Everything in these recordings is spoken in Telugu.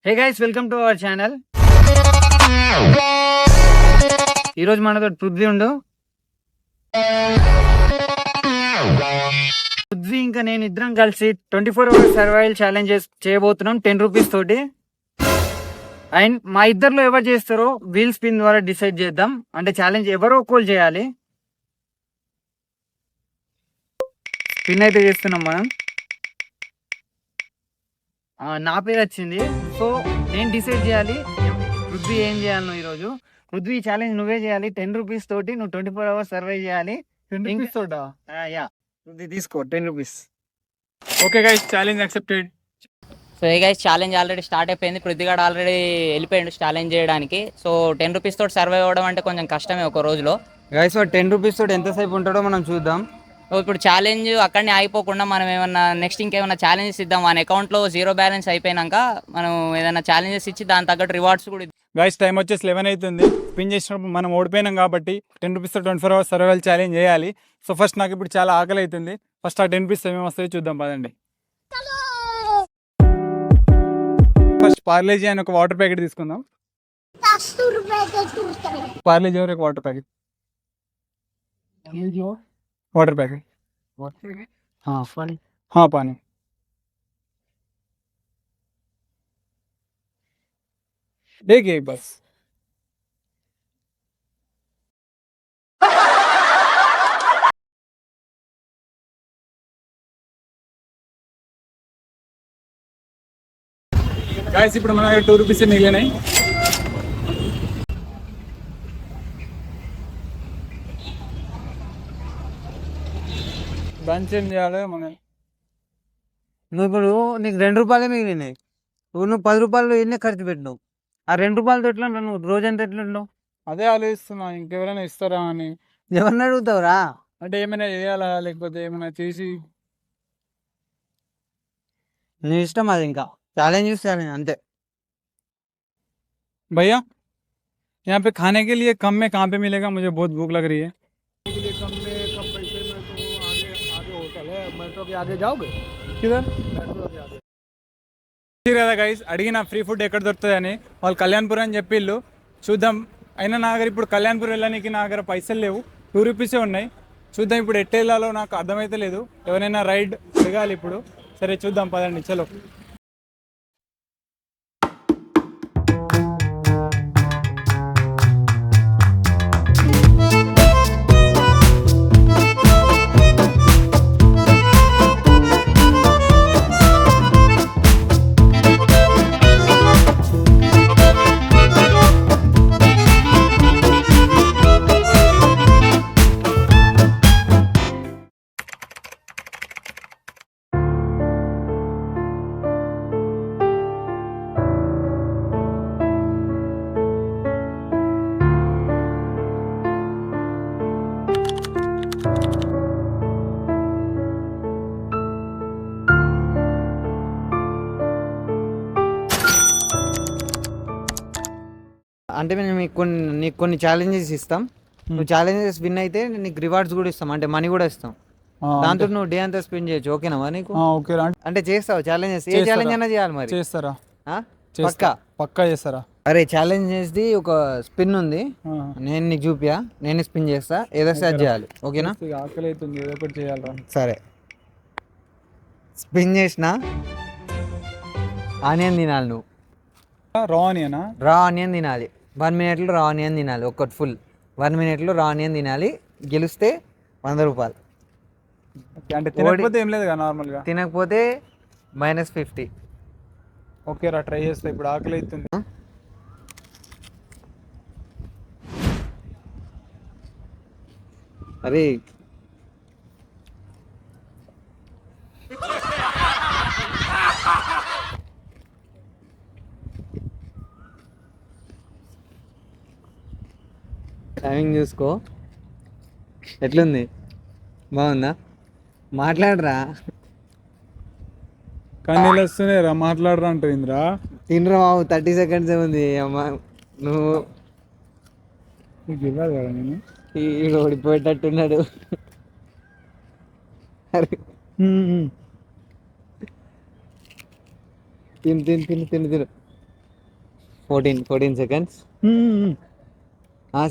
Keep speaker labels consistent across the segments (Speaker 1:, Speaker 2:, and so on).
Speaker 1: Hey guys, welcome to our channel. ఈరోజు మనతో పృథ్వీ ఉండు. పృథ్వీ ఇంకా నేను ఇద్దరం కలిసి 24 అవర్స్ సర్వైవల్ ఛాలెంజెస్ చేయబోతున్నాం 10 రూపీస్ తోటి. అండ్ మా ఇద్దరిలో ఎవరు చేస్తారో వీల్ స్పిన్ ద్వారా డిసైడ్ చేద్దాం. అంటే ఛాలెంజ్ ఎవరో ఒక్కరు చేయాలి. స్పిన్ అయితే చేస్తున్నాం మనం. నా పేరు వచ్చింది, సో నేను డిసైడ్ చేయాలి పృథ్వీ ఏం చేయాలి ఈరోజు. పృథ్వీ ఛాలెంజ్ నువ్వే చేయాలి. 10 రూపీస్ తోటి నువ్వు 24 అవర్స్ సర్వైవ్ చేయాలి.
Speaker 2: 10 rupees తోటా?
Speaker 1: యా, పృథ్వీ తీసుకో 10 rupees.
Speaker 2: Okay guys, challenge accepted.
Speaker 3: So hey guys, challenge already start అయిపోయింది. పృథ్వీగాడు ఆల్రెడీ వెళ్ళిపోయాడు ఛాలెంజ్ చేయడానికి. సో 10 రూపీస్ తోటి సర్వైవ్ అవ్వడం అంటే కొంచెం కష్టమే ఒక రోజులో.
Speaker 1: గైస్, 10 రూపీస్ తోటి ఎంతసేపు ఉంటాడో మనం చూద్దాం.
Speaker 3: సో ఇప్పుడు ఛాలెంజ్ అక్కడనే ఆగిపోకుండా మనం ఏమన్నా నెక్స్ట్ ఇంకేమైనా ఛాలెంజెస్ ఇద్దాం. మన అకౌంట్లో 0 బ్యాలెన్స్ అయిపోయినాక మనం ఏదైనా ఛాలెంజెస్ ఇచ్చి దాని తగ్గట్టు రివార్డ్స్ కూడా
Speaker 2: గైస్, టైం వచ్చేసి 11 అవుతుంది. స్పిన్ చేసినప్పుడు మనం ఓడిపోయినాం కాబట్టి 10 రూపీస్ 24 అవర్స్ సర్వైవల్ ఛాలెంజ్ చేయాలి. సో ఫస్ట్ నాకు ఇప్పుడు చాలా ఆకలి అవుతుంది. ఫస్ట్ ఆ 10 రూపీస్ ఏమేమి వస్తాయో చూద్దాం పదండి. ఫస్ట్ పార్లేజీ అని ఒక వాటర్ ప్యాకెట్ తీసుకుందాం. పార్లేజీ ఒక వాటర్ ప్యాకెట్. Water packet.
Speaker 1: हाँ, पानी.
Speaker 2: हाँ, पानी. देखिए बस. गाइस, ఇప్పుడు మన 2 రూపీస్ మిగిలినాయి. లంచ్ ఏం చేయాలి మనం?
Speaker 1: నువ్వు ఇప్పుడు నీకు 2 రూపాయలే మిగిలినాయి. నువ్వు 10 రూపాయలు ఎన్ని ఖర్చు పెట్టినావు. ఆ 2 రూపాయలతో ఎట్లా నువ్వు రోజంతా ఎట్లా ఉండవు?
Speaker 2: అదే ఆలోచిస్తున్నా, ఇంకెవరైనా ఇస్తారా అని.
Speaker 1: ఎవరిని అడుగుతావురా?
Speaker 2: అంటే ఏమైనా చేయాలా, లేకపోతే ఏమైనా చేసి.
Speaker 1: నీ ఇష్టం అది. ఇంకా ఛాలెంజ్ అంతే.
Speaker 2: भैया, यहाँ पे खाने के लिए कम में कहाँ पे मिलेगा? मुझे बहुत भूख लग रही है.
Speaker 4: कम में कम पैसे में तो आगे आगे होटल है, मेट्रो के आगे जाओगे?
Speaker 2: किधर?
Speaker 4: मेट्रो के आगे.
Speaker 2: కదా గైస్, అడిగిన ఫ్రీ ఫుడ్ ఎక్కడ దొరుకుతుంది అని. వాళ్ళు కళ్యాణ్పూర్ అని చెప్పిళ్ళు. చూద్దాం. అయినా నా దగ్గర ఇప్పుడు కళ్యాణ్పూర్ వెళ్ళడానికి నా దగ్గర పైసలు లేవు. 2 రూపీసే ఉన్నాయి. చూద్దాం ఇప్పుడు ఎట్ట వెళ్ళాలో నాకు అర్థమైతే లేదు. ఎవరైనా రైడ్ అడగాలి ఇప్పుడు. సరే చూద్దాం పదండి, చలో.
Speaker 1: అంటే మేము నీకు కొన్ని ఛాలెంజెస్ ఇస్తాం. నువ్వు ఛాలెంజెస్ విన్ అయితే నీకు రివార్డ్స్ కూడా ఇస్తాం, అంటే మనీ కూడా ఇస్తాం. దాంతో నువ్వు డే అంతా స్పెండ్ చేయొచ్చు. ఓకేనా నీకు?
Speaker 2: ఓకే.
Speaker 1: అంటే చేస్తావు ఛాలెంజెస్? ఏ ఛాలెంజ్ అయినా చేయాలి మరి.
Speaker 2: చేస్తారా?
Speaker 1: పక్కా
Speaker 2: పక్కా చేస్తారా?
Speaker 1: అరే, ఛాలెంజెస్ది ఒక స్పిన్ ఉంది, నేను నీకు చూపియా. నేను స్పిన్ చేస్తా, ఏదో అది చేయాలి. ఓకేనా?
Speaker 2: ఆకలి అవుతుంది, ఏదో ఒకటి చేయాలరా.
Speaker 1: సరే, స్పిన్ చేసిన ఆనియన్ తినాలి నువ్వు.
Speaker 2: రా ఆనియనా?
Speaker 1: రా ఆనియన్ తినాలి. 1 మినిట్లో రా ఆనియన్ తినాలి. ఒక్కటి ఫుల్ 1 మినిట్లో రా ఆనియన్ తినాలి. గెలిస్తే 100 రూపాయలు.
Speaker 2: అంటే తినకపోతే ఏం లేదు కదా నార్మల్గా?
Speaker 1: తినకపోతే -50.
Speaker 2: ఓకే రా, ట్రై చేస్తా. ఇప్పుడు ఆకలి అవుతుంది.
Speaker 1: అరే, టైమింగ్ చూసుకో. ఎట్లుంది? బాగుందా? మాట్లాడరా.
Speaker 2: కానీ వస్తున్నాయి రా, మాట్లాడరా అంటుందిరా.
Speaker 1: తినరా బాబు, 30 సెకండ్స్ ఉంది. అమ్మా నువ్వు
Speaker 2: ఇవ్వాలి కదా. నేను
Speaker 1: ఈడు ఓడిపోయేటట్టున్నాడు. అరే, తిను తిను తిను తిను తిను. 14 seconds.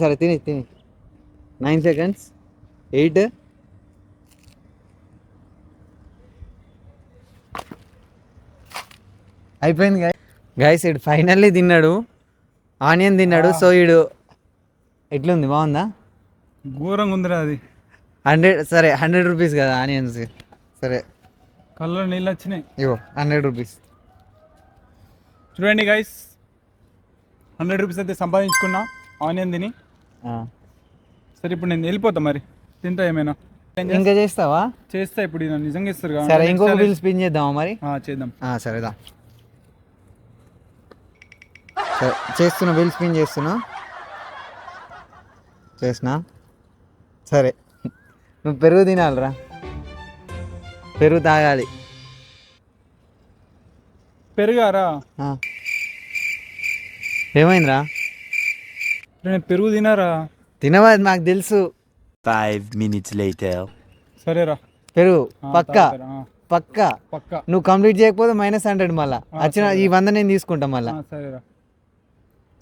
Speaker 1: సరే తిని 9 seconds. 8. అయిపోయింది గైస్. ఇడు ఫైనల్లీ తిన్నాడు, ఆనియన్ తిన్నాడు. సో ఇడు ఎట్లుంది, బాగుందా?
Speaker 2: ఘోరంగా ఉందిరా అది.
Speaker 1: 100. సరే 100 రూపీస్ కదా ఆనియన్స్. సరే
Speaker 2: కళ్ళలో నీళ్ళు వచ్చినాయి.
Speaker 1: ఇగో 100 రూపీస్.
Speaker 2: చూడండి గైస్, 100 రూపీస్ అయితే సంపాదించుకున్నా ఆనియన్ తిని. సరే ఇప్పుడు నేను వెళ్ళిపోతా, మరి తింటా ఏమైనా.
Speaker 1: ఇంకా చేస్తావా?
Speaker 2: చేస్తా ఇప్పుడు, ఇది నిజంగా ఇస్తారు కదా.
Speaker 1: సరే ఇంకొక బిల్ స్పిన్ చేద్దామా మరి?
Speaker 2: చేద్దాం.
Speaker 1: సరేదా, సరే చేస్తున్నా, బిల్ స్పిన్ చేస్తున్నా. సరే నువ్వు పెరుగు తినాలిరా, పెరుగు తాగాలి.
Speaker 2: పెరుగారా?
Speaker 1: ఏమైందిరా?
Speaker 2: నేను పెరుగు తినారా?
Speaker 1: తినవా, మాకు తెలుసు.
Speaker 5: 5 minutes later.
Speaker 2: సరేరా,
Speaker 1: పెరుగు పక్కా పక్కా.
Speaker 2: పక్కా.
Speaker 1: నువ్వు కంప్లీట్ చేయకపోతే -100 మళ్ళా వచ్చిన ఈ 100 నేను తీసుకుంటా మళ్ళా.
Speaker 2: సరేరా.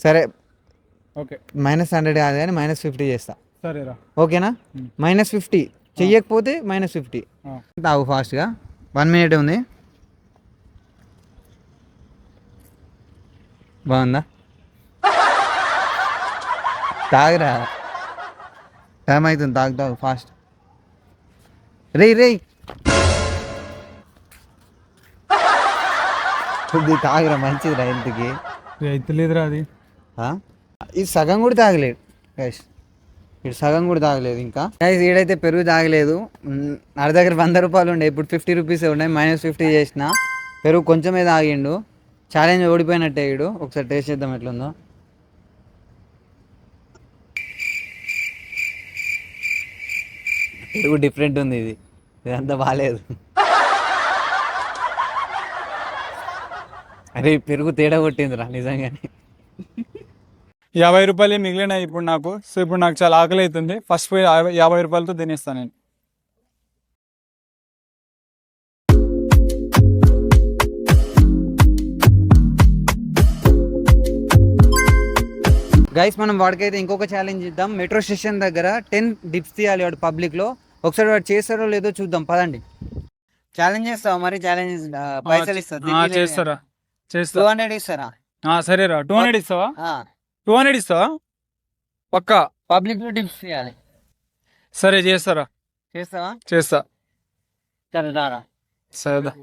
Speaker 1: సరే
Speaker 2: ఓకే,
Speaker 1: -100 కాదు కానీ -50 చేస్తా.
Speaker 2: సరేరా.
Speaker 1: ఓకేనా? -50 చెయ్యకపోతే -50. తాగు ఫాస్ట్గా, 1 minute ఉంది. బాగుందా? తాగరా, టైం అవుతుంది. తాగు ఫాస్ట్. రే కొద్ది తాగరా, మంచిదిరా హెల్త్కి.
Speaker 2: అయితలేదురా అది.
Speaker 1: ఇది సగం కూడా తాగలేదు గైస్, ఇటు సగం కూడా తాగలేదు ఇంకా. గైస్ ఈడైతే పెరుగు తాగలేదు. నా దగ్గర 100 రూపాయలు ఉండే, ఇప్పుడు 50 రూపీస్ ఉన్నాయి. -50 చేసిన. పెరుగు కొంచెమే తాగిండు. ఛాలెంజ్ ఓడిపోయినట్టే ఈడు. ఒకసారి టేస్ట్ చేద్దాం ఎట్లుందో. పెరుగు డిఫరెంట్ ఉంది, ఇదంతా బాగాలేదు. అరే పెరుగు తేడా కొట్టిందిరా నిజంగానే.
Speaker 2: 50 రూపాయలు మిగిలినాయి ఇప్పుడు నాకు. సో ఇప్పుడు నాకు చాలా ఆకలి అవుతుంది. ఫస్ట్ పోయి 50 రూపాయలతో తినేస్తాను నేను.
Speaker 1: గైస్ మనం వాడికైతే ఇంకొక ఛాలెంజ్ ఇద్దాం. మెట్రో స్టేషన్ దగ్గర 10 డిప్స్ తీయాలి వాడు పబ్లిక్లో. ఒకసారి వాడు చేస్తారో లేదో చూద్దాం, పదండి. ఛాలెంజ్ చేస్తావా మరి? ఛాలెంజ్ పైసలు
Speaker 2: చేస్తారా?
Speaker 1: 200 ఇస్తారా?
Speaker 2: సరేరా, 200 ఇస్తావా? 200 ఇస్తావా పక్కా?
Speaker 1: పబ్లిక్ లో డిప్స్ తీయాలి.
Speaker 2: సరే చేస్తారా?
Speaker 1: చేస్తావా?
Speaker 2: చేస్తా.
Speaker 1: సరే దారా.
Speaker 2: సరేదా.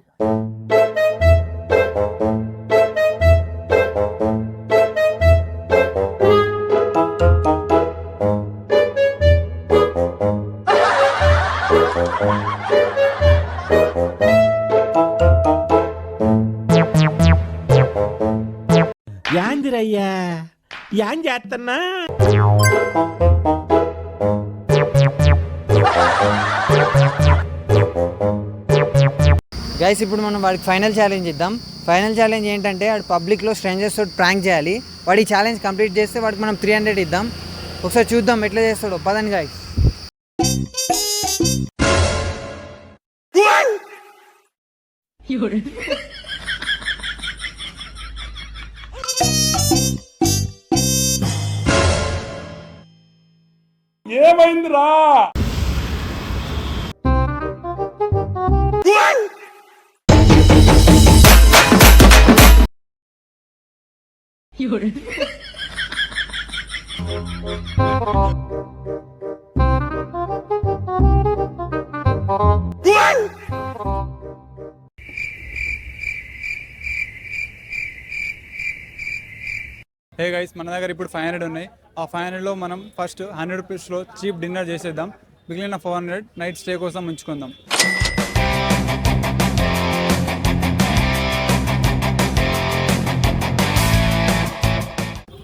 Speaker 5: యాందిరయ్యా యాన్ చేస్తున్నా.
Speaker 1: గైస్ ఇప్పుడు మనం వాడికి ఫైనల్ ఛాలెంజ్ ఇద్దాం. ఫైనల్ ఛాలెంజ్ ఏంటంటే వాడు పబ్లిక్లో స్ట్రేంజర్స్ తోటి ప్రాంక్ చేయాలి. వాడు ఈ ఛాలెంజ్ కంప్లీట్ చేస్తే వాడికి మనం 300 ఇద్దాం. ఒకసారి చూద్దాం ఎట్లా చేస్తాడో, పదండి గైస్.
Speaker 2: ఏమైందిరా? హే గైస్, మన దగ్గర ఇప్పుడు 500 ఉన్నాయి. ఆ 500లో మనం ఫస్ట్ 100 రూపీస్లో చీప్ డిన్నర్ చేసేద్దాం. మిగిలిన 400 నైట్ స్టే కోసం ఉంచుకుందాం.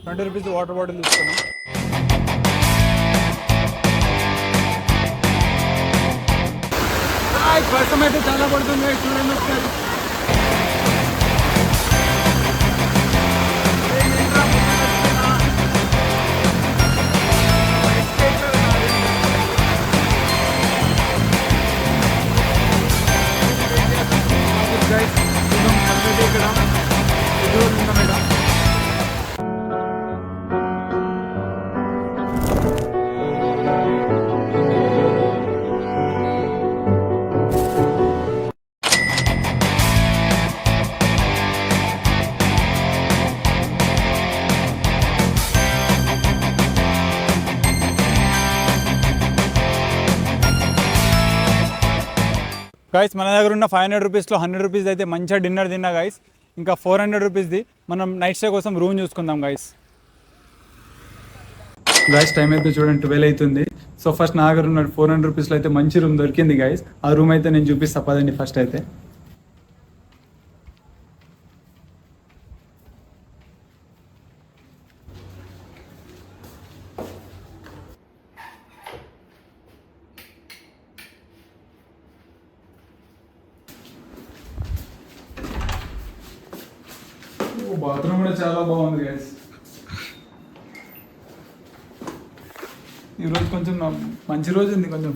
Speaker 2: 20 రూపీస్ వాటర్ బాటిల్ తీసుకున్నాం. వర్షం అయితే చాలా పడుతుంది, చూడండి ఒకసారి. గాయస్ మన దగ్గర ఉన్న 500 రూపీస్లో 100 రూపీస్ అయితే మంచిగా డిన్నర్ తిన్నా గాయస్. ఇంకా 400 రూపీస్ది మనం నైట్ స్టే కోసం రూమ్ చూసుకుందాం గాయస్. గాయస్ టైం అయితే చూడండి 12 అవుతుంది. సో ఫస్ట్ నా దగ్గర ఉన్న 400 రూపీస్లో అయితే మంచి రూమ్ దొరికింది గాయస్. ఆ రూమ్ అయితే నేను చూపిస్తా పదండి ఫస్ట్ అయితే. బాత్రూమ్ కూడా చాలా బాగుంది గైస్. ఈరోజు కొంచెం మంచి రోజు ఉంది కొంచెం.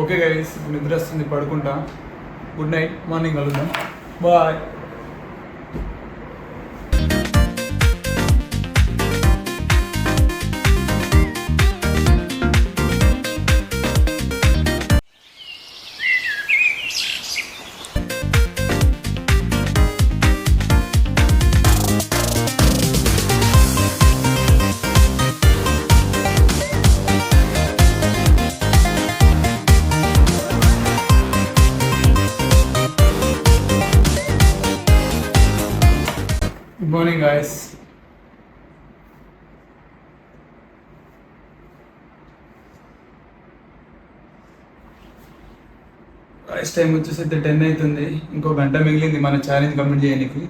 Speaker 2: ఓకే గైస్ నిద్ర వస్తుంది, పడుకుంటా. గుడ్ నైట్, మార్నింగ్ కలుద్దాం. Bye. Good morning guys. Guys time వచ్చేసి అయితే 10 అవుతుంది. ఇంకో గంట మిగిలింది మన ఛాలెంజ్ కంప్లీట్ చేయడానికి.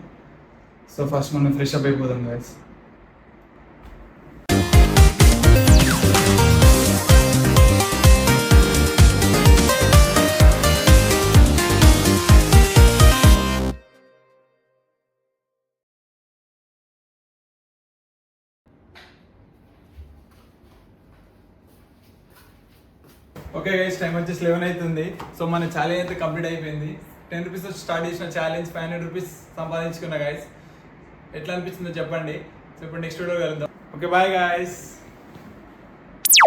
Speaker 2: సో ఫస్ట్ మనం ఫ్రెష్ అప్ అయిపోదాం గాయస్. ఓకే గైస్ టైం వచ్చేసి 11 అవుతుంది. సో మన ఛాలెంజ్ అయితే కంప్లీట్ అయిపోయింది. 10 రూపీస్ స్టార్ట్ చేసిన ఛాలెంజ్ 500 రూపీస్ సంపాదించుకున్నా గైస్. ఎట్లా అనిపించిందో చెప్పండి. సో ఇప్పుడు నెక్స్ట్ వీడియో కలుద్దాం. Okay bye guys.